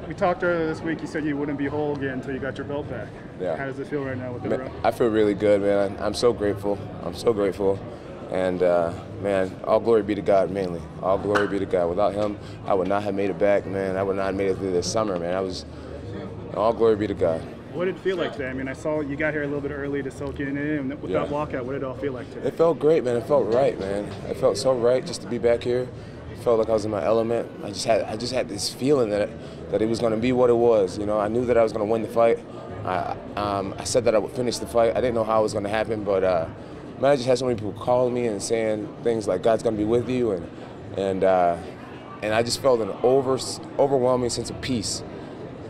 We talked earlier this week. You said you wouldn't be whole again until you got your belt back. Yeah. How does it feel right now with the run? I feel really good, man. I'm so grateful. I'm so grateful. And, man, all glory be to God, mainly. All glory be to God. Without him, I would not have made it back, man. I would not have made it through this summer, man. All glory be to God. What did it feel like today? I mean, I saw you got here a little bit early to soak it in, and with that walkout, what did it all feel like today? It felt great, man. It felt right, man. It felt so right just to be back here. It felt like I was in my element. I just had this feeling that it was going to be what it was. You know, I knew that I was going to win the fight. I said that I would finish the fight. I didn't know how it was going to happen, but man, I just had so many people calling me and saying things like God's going to be with you, and I just felt an overwhelming sense of peace.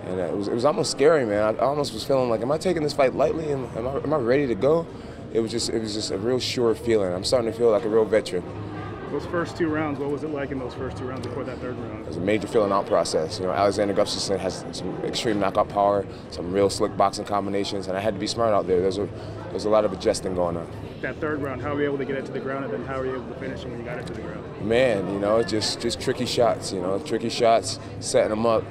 And it was almost scary, man. I almost was feeling like, am I taking this fight lightly? Am I ready to go? It was just a real sure feeling. I'm starting to feel like a real veteran. Those first 2 rounds, what was it like in those first 2 rounds before that third round? It was a major feeling out process. You know, Alexander Gustafsson has some extreme knockout power, some real slick boxing combinations, and I had to be smart out there. There's a lot of adjusting going on. That third round, how were you able to get it to the ground, and then how were you able to finish it when you got it to the ground? Man, you know, just tricky shots. You know, tricky shots, setting them up.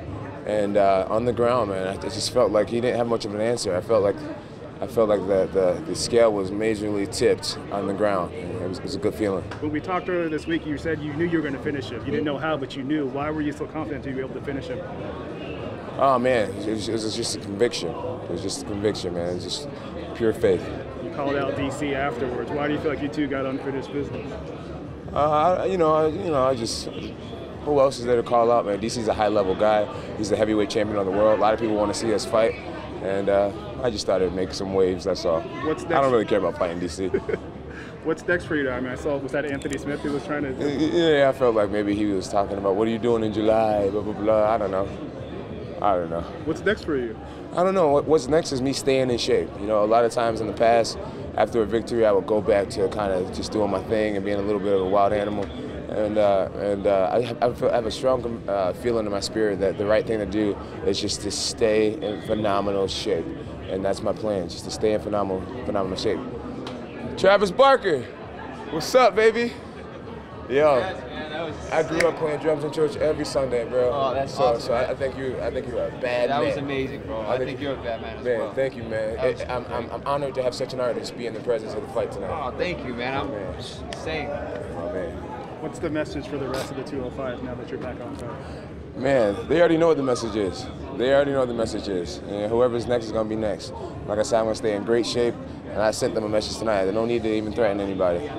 And on the ground, man, I just felt like he didn't have much of an answer. I felt like the scale was majorly tipped on the ground. It was a good feeling. When we talked earlier this week, you said you knew you were going to finish him. You didn't know how, but you knew. Why were you so confident to be able to finish him? Oh, man, it was just a conviction. It was just a conviction, man. It was just pure faith. You called out DC afterwards. Why do you feel like you two got unfinished business? I just... Who else is there to call out, man? DC's a high-level guy. He's the heavyweight champion of the world. A lot of people want to see us fight, and I just started to make some waves, that's all. What's next? I don't really care about fighting DC. What's next for you? I mean, I saw, was that Anthony Smith who was trying to... Yeah, I felt like maybe he was talking about, what are you doing in July, blah, blah, blah. I don't know. What's next for you? I don't know. What's next is me staying in shape. You know, a lot of times in the past, after a victory, I would go back to kind of just doing my thing and being a little bit of a wild animal. And I have a strong feeling in my spirit that the right thing to do is just to stay in phenomenal shape. And that's my plan, just to stay in phenomenal shape. Travis Barker, what's up, baby? Yo, I grew up playing drums in church every Sunday, bro. Oh, that's awesome. So I think you're a bad man. That was amazing, bro. I think you're a bad man as well. Thank you, man. I'm honored to have such an artist be in the presence of the fight tonight. Oh, thank you, man. I'm insane. Oh, man. What's the message for the rest of the 205 now that you're back on top? Man, they already know what the message is. They already know what the message is. And whoever's next is going to be next. Like I said, I'm going to stay in great shape, and I sent them a message tonight. They don't need to even threaten anybody.